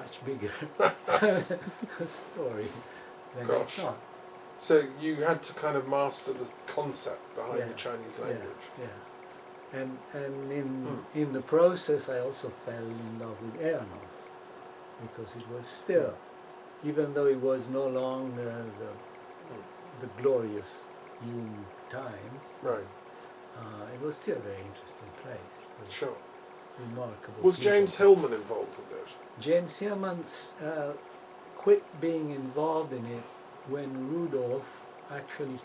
much bigger story than I thought. So you had to kind of master the concept behind the Chinese language. Yeah. And in the process I also fell in love with Eranos, because it was still, even though it was no longer the glorious Jung times, right? It was still a very interesting place. Sure. Remarkable. Was James Hillman involved in it? James Hillman quit being involved in it when Rudolf actually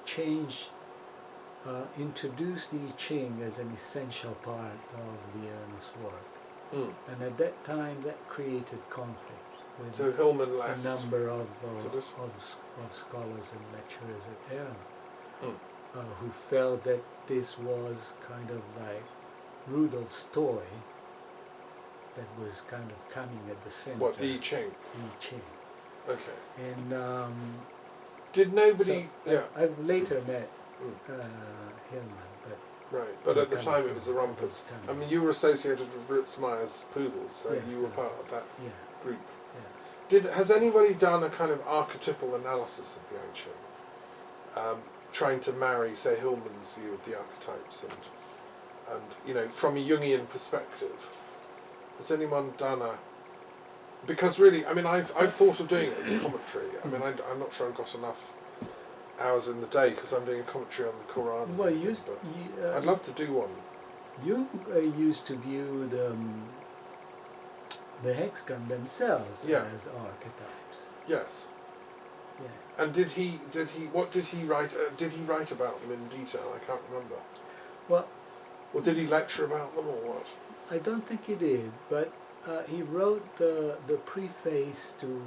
introduced the I Ching as an essential part of the Eranos work. And at that time that created conflict with so Hillman left a number of scholars and lecturers at Eranos who felt that this was kind of like Rudolf's toy that was kind of coming at the center. What, the I Ching? The I Ching. Okay. And did nobody... I've later met Hillman, but at the time it was a rumpus. I mean, you were associated with Ritsema's poodles, so you were part of that group. Yeah. Has anybody done a kind of archetypal analysis of the I Ching, trying to marry, say, Hillman's view of the archetypes and you know, from a Jungian perspective? Has anyone done a... Because really, I mean, I've thought of doing it as a commentary. I mean, I'm not sure I've got enough hours in the day because I'm doing a commentary on the Quran. Well, I'd love to do one. You used to view the hexagram themselves as archetypes. Yes. Yeah. And what did he write? Did he write about them in detail? I can't remember. Well, or did he lecture about them, or what? I don't think he did, but he wrote the preface to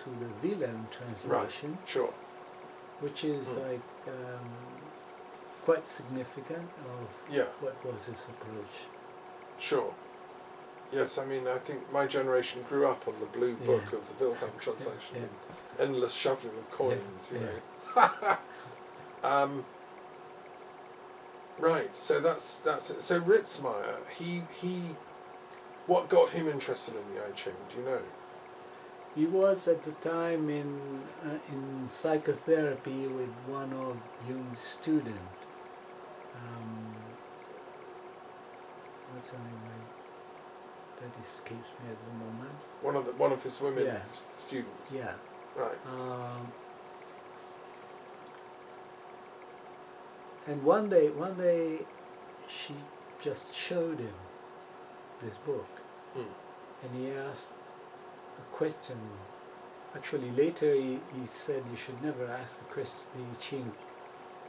the Milan translation. Right. Sure. Which is like quite significant of what was his approach. Sure. Yes, I mean, I think my generation grew up on the blue book of the Wilhelm translation, endless shuffling of coins, you know. Right. So that's it. So Ritsema, he what got him interested in the I Ching? Do you know? He was at the time in psychotherapy with one of Jung's students. What's her name? That escapes me at the moment. One of his women students. Yeah. Right. And one day, she just showed him this book, and he asked a question. Actually, later he said you should never ask the I Ching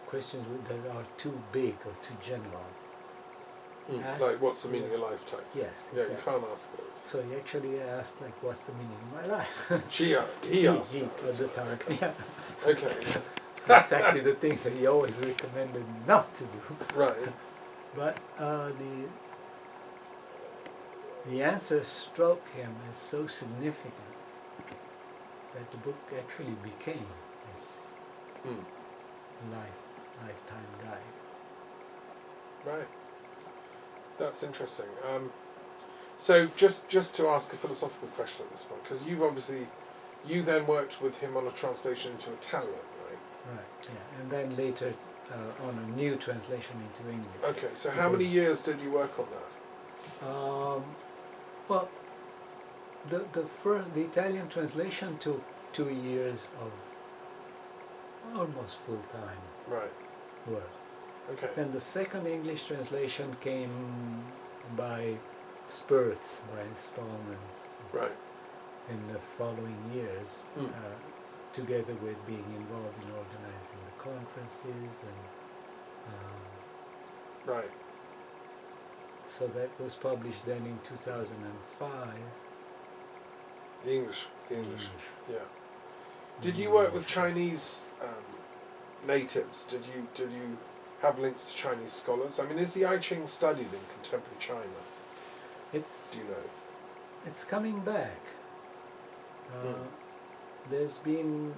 questions that are too big or too general. Like, what's the meaning of life type? Yes. Yeah, exactly. you can't ask those. So he actually asked, like, what's the meaning of my life? He asked at the time. Okay. Yeah. Okay. Exactly the things that he always recommended not to do. Right. But the answer struck him as so significant that the book actually became his lifetime guide. Right. That's interesting. So just to ask a philosophical question at this point, because you then worked with him on a translation into Italian, right? Right, yeah. And then later on a new translation into English. Okay, so how many years did you work on that? Well, the Italian translation took 2 years of almost full-time work. Okay. Then the second English translation came by spurts, by installments. Right. In the following years, together with being involved in organizing the conferences and right. So that was published then in 2005. The English. Yeah. Did you work with Chinese natives? Did you have links to Chinese scholars? I mean, is the I Ching studied in contemporary China? Do you know? It's coming back. There's been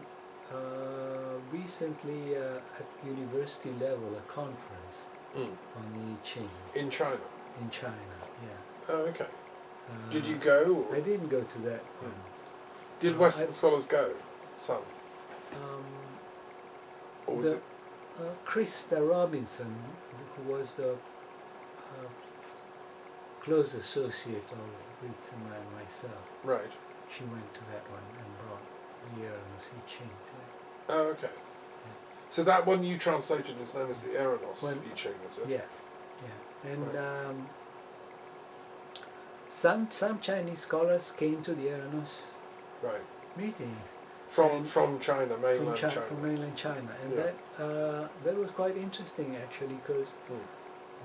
recently at university level a conference on the I Ching. In China? In China, yeah. Oh, okay. Did you go? I didn't go to that one. Did Western scholars go? Some. Or was it? Krista Robinson, who was the close associate of Ritsema and myself. Right. She went to that one and brought the Eranos I Ching to it. Oh, okay. Yeah. So that one you translated is known as the Eranos I Ching, is it? Yeah, yeah. And some Chinese scholars came to the Eranos meetings. From China, mainland China. From mainland China. And that was quite interesting actually, because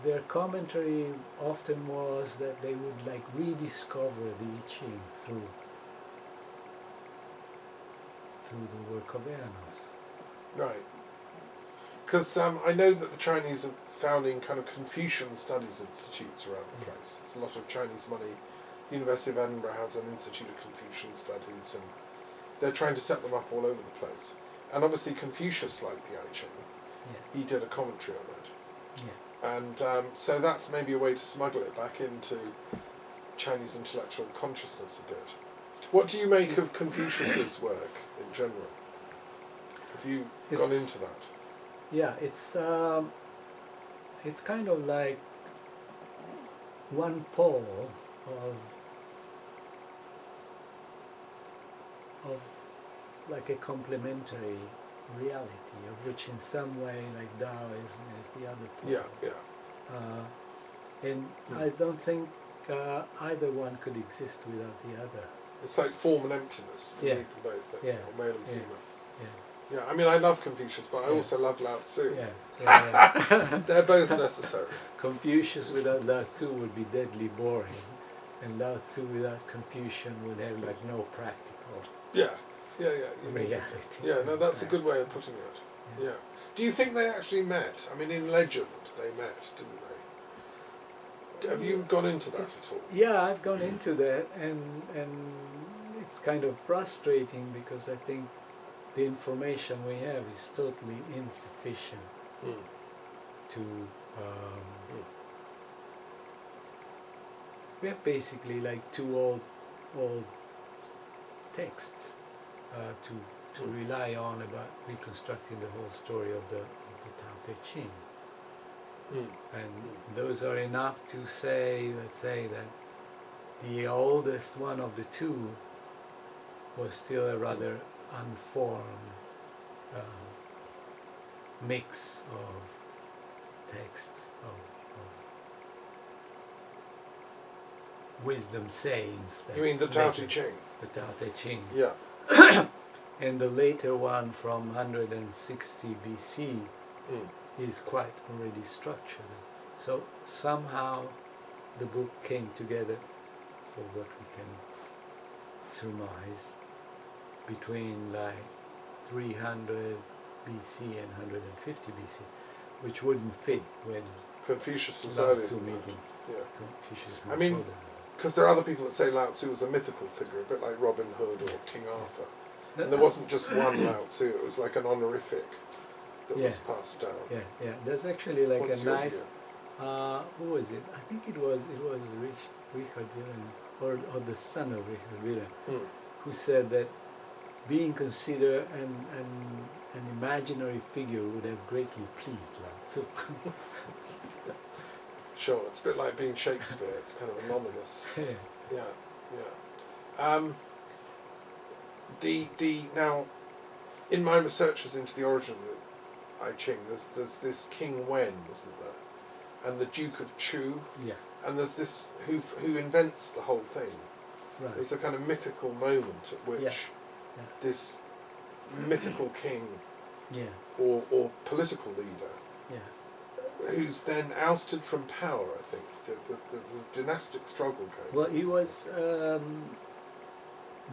their commentary often was that they would like rediscover the I Ching through the work of Eranos. Right. Because I know that the Chinese are founding kind of Confucian studies institutes around the place. There's a lot of Chinese money. The University of Edinburgh has an Institute of Confucian Studies, and they're trying to set them up all over the place. And obviously Confucius liked the I Ching. He did a commentary on it. And so that's maybe a way to smuggle it back into Chinese intellectual consciousness a bit. What do you make of Confucius's work in general? Have you gone into that? Yeah, it's kind of like one pole of like a complementary reality, of which in some way like Taoism is the other pole. And I don't think either one could exist without the other. It's like form and emptiness. You need them both, or male and female. Yeah, I mean, I love Confucius, but I also love Lao Tzu. Yeah. They're both necessary. Confucius without Lao Tzu would be deadly boring, and Lao Tzu without Confucian would have like no practical reality. Yeah, no, that's a good way of putting it. Yeah. Do you think they actually met? I mean, in legend they met, didn't they? Have you gone into that at all? Yeah, I've gone into that, and it's kind of frustrating because I think the information we have is totally insufficient to. We have basically like two old texts to rely on about reconstructing the whole story of the Tao Te Ching. And those are enough to say, let's say, that the oldest one of the two was still a rather unformed mix of texts, of wisdom sayings. You mean the Tao Te Ching? The Tao Te Ching. Yeah. And the later one from 160 BC is quite already structured. So somehow the book came together, for what we can surmise, between like 300 BC and 150 BC, which wouldn't fit when Confucius was Lao earlier. Tzu maybe. Yeah. Confucius I mean, because there are other people that say Lao Tzu was a mythical figure, a bit like Robin Hood or King Arthur. And there wasn't just one Lao Tzu, it was like an honorific that was passed down. Yeah. There's actually like What's a your nice, view? who was it? I think it was Richard William, or the son of Richard William, who said that being considered an imaginary figure would have greatly pleased Lao Tzu. Sure, it's a bit like being Shakespeare, it's kind of anonymous. Yeah. Now, in my researches into the origin of I Ching, there's this King Wen, isn't there? And the Duke of Chu. Yeah. And there's this who invents the whole thing. Right. There's a kind of mythical moment at which this mythical king or political leader, who's then ousted from power, I think. There's a dynastic struggle going on. Well, he was.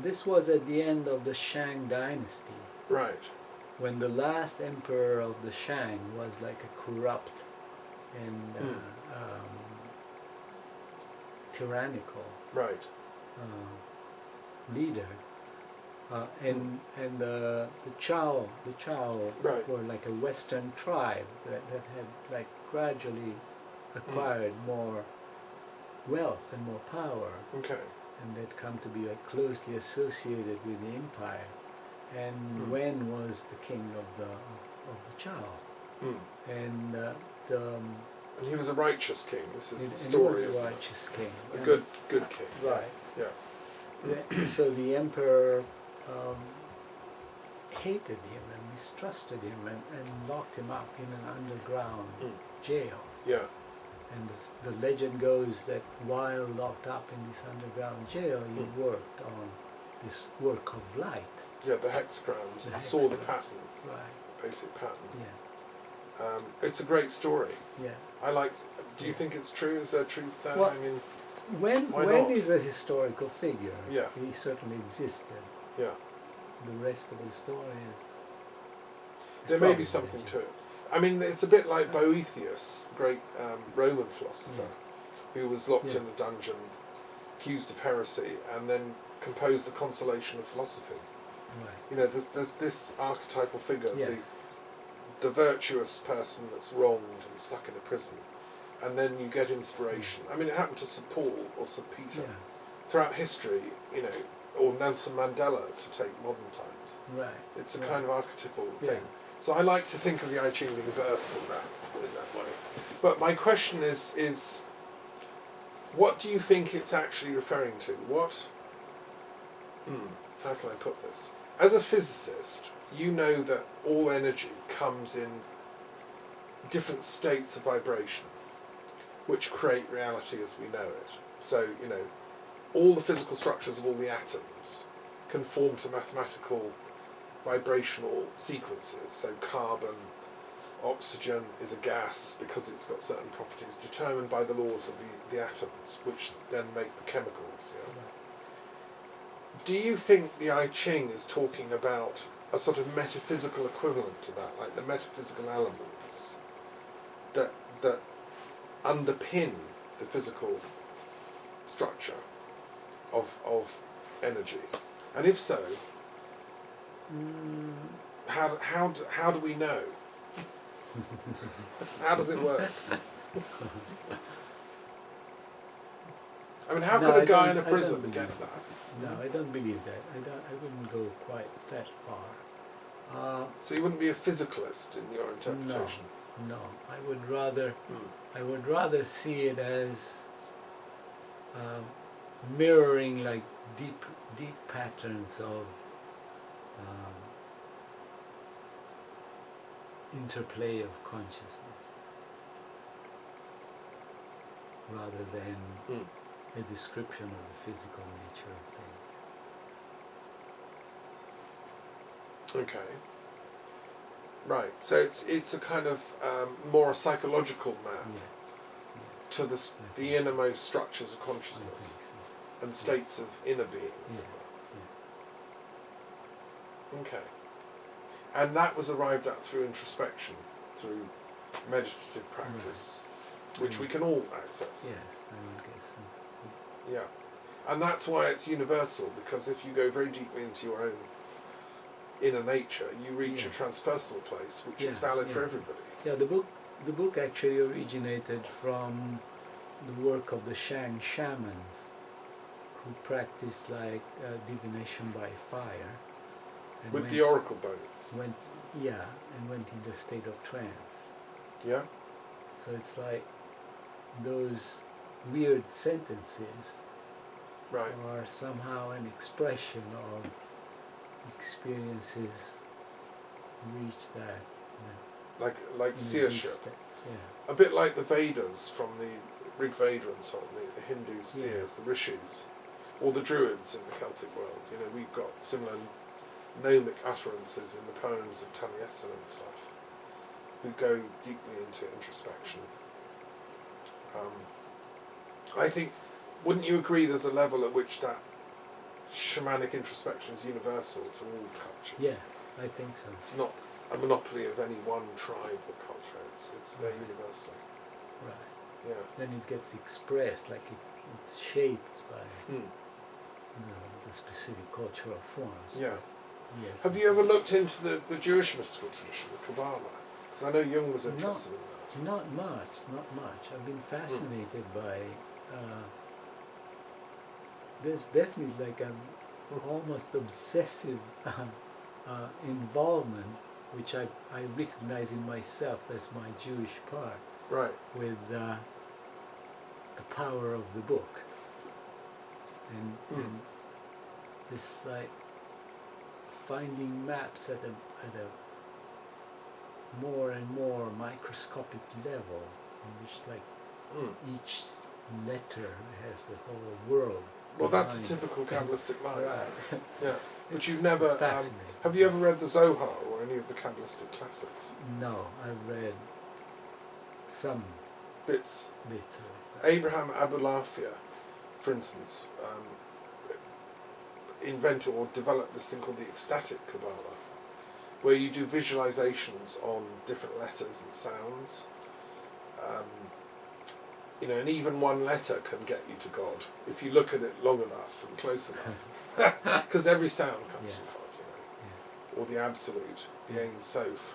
This was at the end of the Shang dynasty. Right. When the last emperor of the Shang was like a corrupt and tyrannical leader, and the Chao were like a Western tribe that had like gradually acquired more wealth and more power. Okay. and they'd come to be like closely associated with the empire. And Wen was the king of the Chao, and and he was a righteous king. This is the story. He was a righteous king, a good king. Right. Yeah. So the emperor hated him and mistrusted him and locked him up in an underground jail. Yeah. And the legend goes that while locked up in this underground jail, he worked on this work of light. Yeah, the hexagrams. Saw the pattern. Right. Basic pattern. Yeah. It's a great story. Yeah. Do you think it's true? Is there truth there? Well, I mean, Wen is a historical figure. Yeah. He certainly existed. Yeah. The rest of the story is there may be something to it. I mean, it's a bit like Boethius, the great Roman philosopher, who was locked in a dungeon, accused of heresy, and then composed the Consolation of Philosophy. Right. You know, there's this archetypal figure, Yes. the virtuous person that's wronged and stuck in a prison, and then you get inspiration. I mean, it happened to St. Paul or St. Peter. Yeah. Throughout history, you know, or Nelson Mandela, to take modern times. Right. It's a kind of archetypal Yeah. thing. So I like to think of the I Ching being versed in that way. But my question is what do you think it's actually referring to? How can I put this? As a physicist, you know that all energy comes in different states of vibration, which create reality as we know it. So, you know, all the physical structures of all the atoms conform to mathematical vibrational sequences. So carbon, oxygen is a gas because it's got certain properties determined by the laws of the atoms, which then make the chemicals. You know? Do you think the I Ching is talking about a sort of metaphysical equivalent to that, like the metaphysical elements that underpin the physical structure of energy? And if so, how do we know? How does it work? I mean, how could a guy in a prison get that? No, I don't believe that. I wouldn't go quite that far. So you wouldn't be a physicalist in your interpretation? No. I would rather see it as mirroring like deep patterns of interplay of consciousness, rather than a description of the physical nature of things. Okay. Right. So it's a kind of more a psychological map to the innermost structures of consciousness and states of inner beings. Okay. And that was arrived at through introspection, through meditative practice, which we can all access. Yes, I would guess so. Yeah. And that's why it's universal, because if you go very deeply into your own inner nature, you reach a transpersonal place, which is valid for everybody. Yeah, the book actually originated from the work of the Shang shamans, who practiced like divination by fire. And with the oracle bones. Went into a state of trance. Yeah. So it's like those weird sentences are somehow an expression of experiences reach that. Like seership. Yeah. A bit like the Vedas from the Rig Veda and so on, the Hindu seers, the rishis, or the druids in the Celtic world. You know, we've got similar gnomic utterances in the poems of Taliesin and stuff, who go deeply into introspection. I think, wouldn't you agree there's a level at which that shamanic introspection is universal to all cultures? Yeah, I think so. It's not a monopoly of any one tribe or culture, it's there universally. Right. Yeah. Then it gets expressed, like it's shaped by the specific cultural forms. Yeah. Yes. Have you ever looked into the Jewish mystical tradition, the Kabbalah? Because I know Jung was interested in that. Not much. I've been fascinated by there's definitely like an almost obsessive involvement, which I recognize in myself as my Jewish part, right, with the power of the book, and this like finding maps at a more and more microscopic level, in which like each letter has a whole world. Well, that's a typical Kabbalistic life. Right. Yeah. But you've never... have you ever read the Zohar or any of the Kabbalistic classics? No, I've read some bits. Of it. Abraham Abulafia, for instance, invented or developed this thing called the ecstatic Kabbalah, where you do visualizations on different letters and sounds. You know, and even one letter can get you to God if you look at it long enough and close enough, because every sound comes from God, you know, or the absolute, the Ein Sof.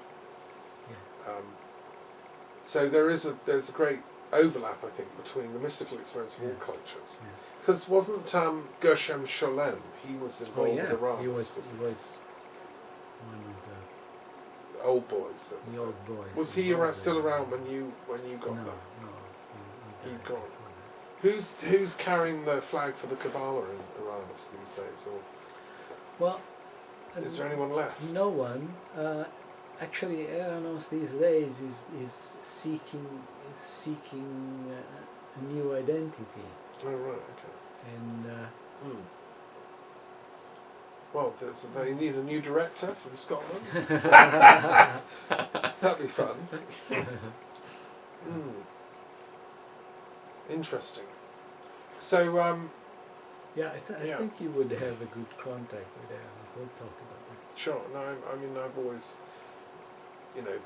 So there's a great overlap, I think, between the mystical experience of all cultures. Because wasn't Gershom Scholem? He was involved with Eranos. He was one of the old boys. The old boys. Was he still around when you got there? No. He'd gone. Who's carrying the flag for the Kabbalah in Eranos these days? Or well, is there anyone left? No one. Actually, Eranos these days is seeking a new identity. Oh right, okay. And well, they need a new director from Scotland. That'd be fun. Interesting. So, I think you would have a good contact with Eranos. We'll talk about that. Sure. No, I mean, I've always, you know,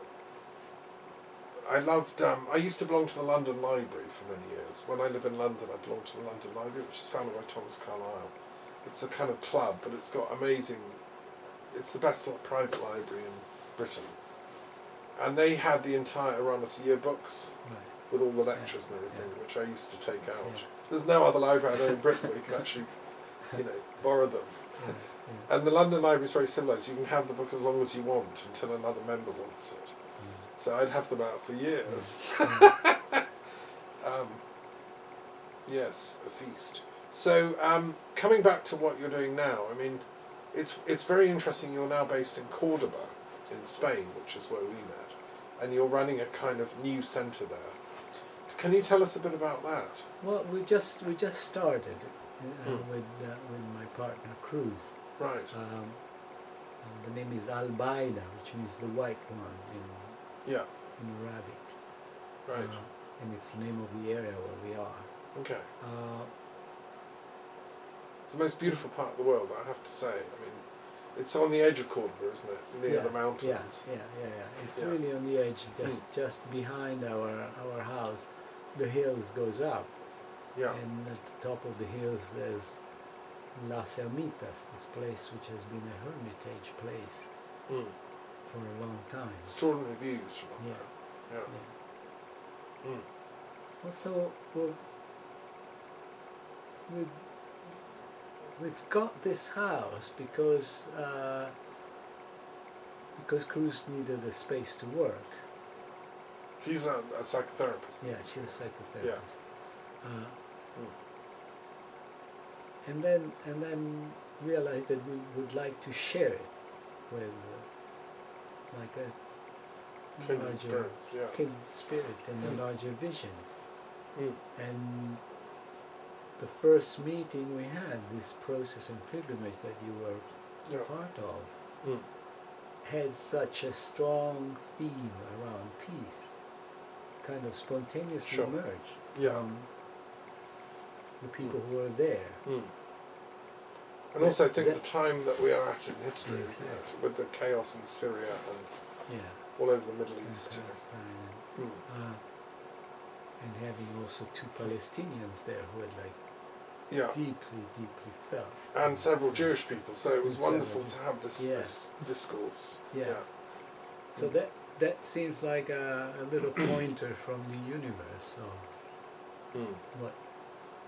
I loved. I used to belong to the London Library for many years. When I live in London, I belong to the London Library, which is founded by Thomas Carlyle. It's a kind of club, but it's got amazing. It's the best private library in Britain, and they had the entire Eranos yearbooks. Right. With all the lectures and everything, which I used to take out. There's no other library I know in Britain where you can actually, you know, borrow them. And the London Library is very civilised. You can have the book as long as you want until another member wants it. So I'd have them out for years. Yes, a feast. So coming back to what you're doing now, I mean, it's very interesting. You're now based in Cordoba, in Spain, which is where we met, and you're running a kind of new centre there. Can you tell us a bit about that? Well, we just started with my partner Cruz. Right. The name is Al-Baida, which means the white one in Arabic. Right. And it's the name of the area where we are. Okay. It's the most beautiful part of the world, I have to say. I mean, it's on the edge of Cordoba, isn't it? Near the mountains. Yeah. It's really on the edge, just behind our house. The hills goes up, and at the top of the hills there's Las Ermitas, this place which has been a hermitage place for a long time. Extraordinary views from there. Also, we've got this house because Cruz needed a space to work. She's a psychotherapist. Yeah, she's a psychotherapist. And then realized that we would like to share it with like a kindred spirits, kindred spirit and a larger vision. And the first meeting we had, this process and pilgrimage that you were part of, had such a strong theme around peace. Kind of spontaneously emerged from the people who were there. And also I think the time that we are at in history, isn't it? With the chaos in Syria and all over the Middle East. And having also two Palestinians there who had deeply felt. And several Jewish people, so it was wonderful to have this discourse. So that seems like a little pointer from the universe of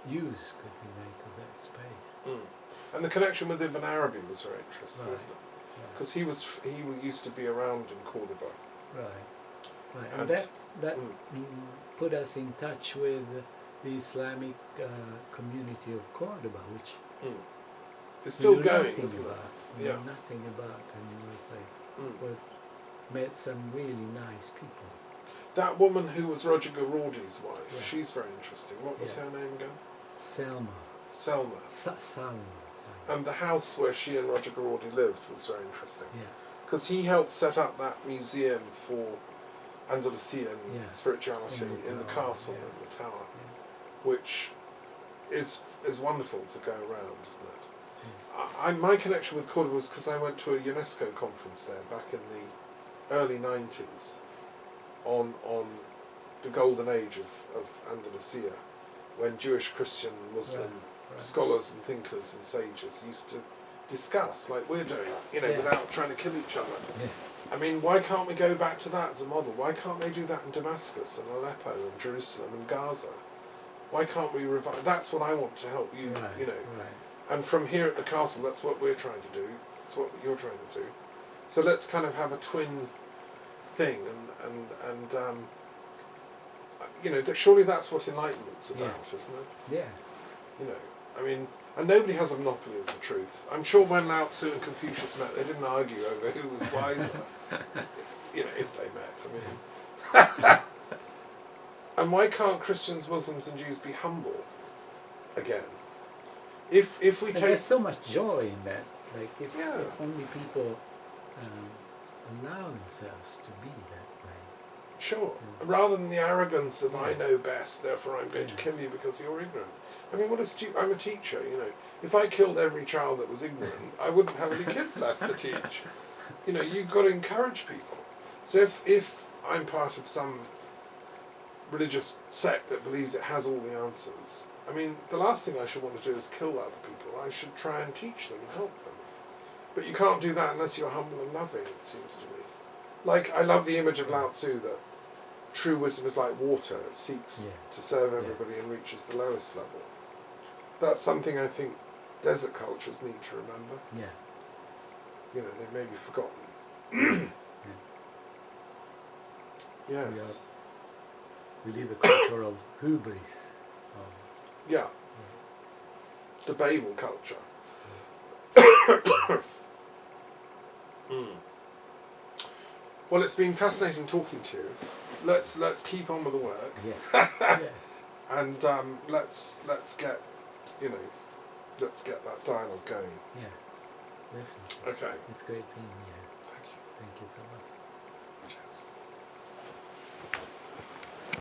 use could be made of that space. And the connection with Ibn Arabi was very interesting, isn't it? Because he used to be around in Cordoba. Right. And that put us in touch with the Islamic community of Cordoba, which it's still going, isn't it? We knew nothing about, and we met some really nice people. That woman who was Roger Garaudi's wife, she's very interesting. What was her name again? Selma. Salma. Salma. And the house where she and Roger Garaudi lived was very interesting. Yeah. Because he helped set up that museum for Andalusian spirituality in the castle and the tower, which is wonderful to go around, isn't it? My connection with Cordoba was because I went to a UNESCO conference there back in the early 90s on the golden age of Andalusia, when Jewish, Christian, Muslim scholars and thinkers and sages used to discuss, like we're doing, without trying to kill each other. Yeah. I mean, why can't we go back to that as a model? Why can't they do that in Damascus and Aleppo and Jerusalem and Gaza? Why can't we revive? That's what I want to help you, And from here at the castle, that's what we're trying to do. That's what you're trying to do. So let's kind of have a twin thing, and surely that's what enlightenment's about, isn't it? Yeah. I mean, and nobody has a monopoly of the truth. I'm sure when Lao Tzu and Confucius met, they didn't argue over who was wiser. If they met. I mean, and why can't Christians, Muslims, and Jews be humble again? If we take, there's so much joy in that. Like if only people allow themselves to be that way. Sure. Rather than the arrogance of I know best, therefore I'm going to kill you because you're ignorant. I mean, I'm a teacher, If I killed every child that was ignorant, I wouldn't have any kids left to teach. You've got to encourage people. So if I'm part of some religious sect that believes it has all the answers, I mean, the last thing I should want to do is kill other people. I should try and teach them and help them. But you can't do that unless you're humble and loving, it seems to me. Like, I love the image of Lao Tzu that true wisdom is like water. It seeks to serve everybody and reaches the lowest level. That's something I think desert cultures need to remember. Yeah. They may be forgotten. Yes. We live a culture of hubris. The Babel culture. Well, it's been fascinating talking to you. Let's keep on with the work. Yes. And let's get let's get that dialogue going. Yeah, definitely. Okay. It's great being here. Thank you. Thank you so much.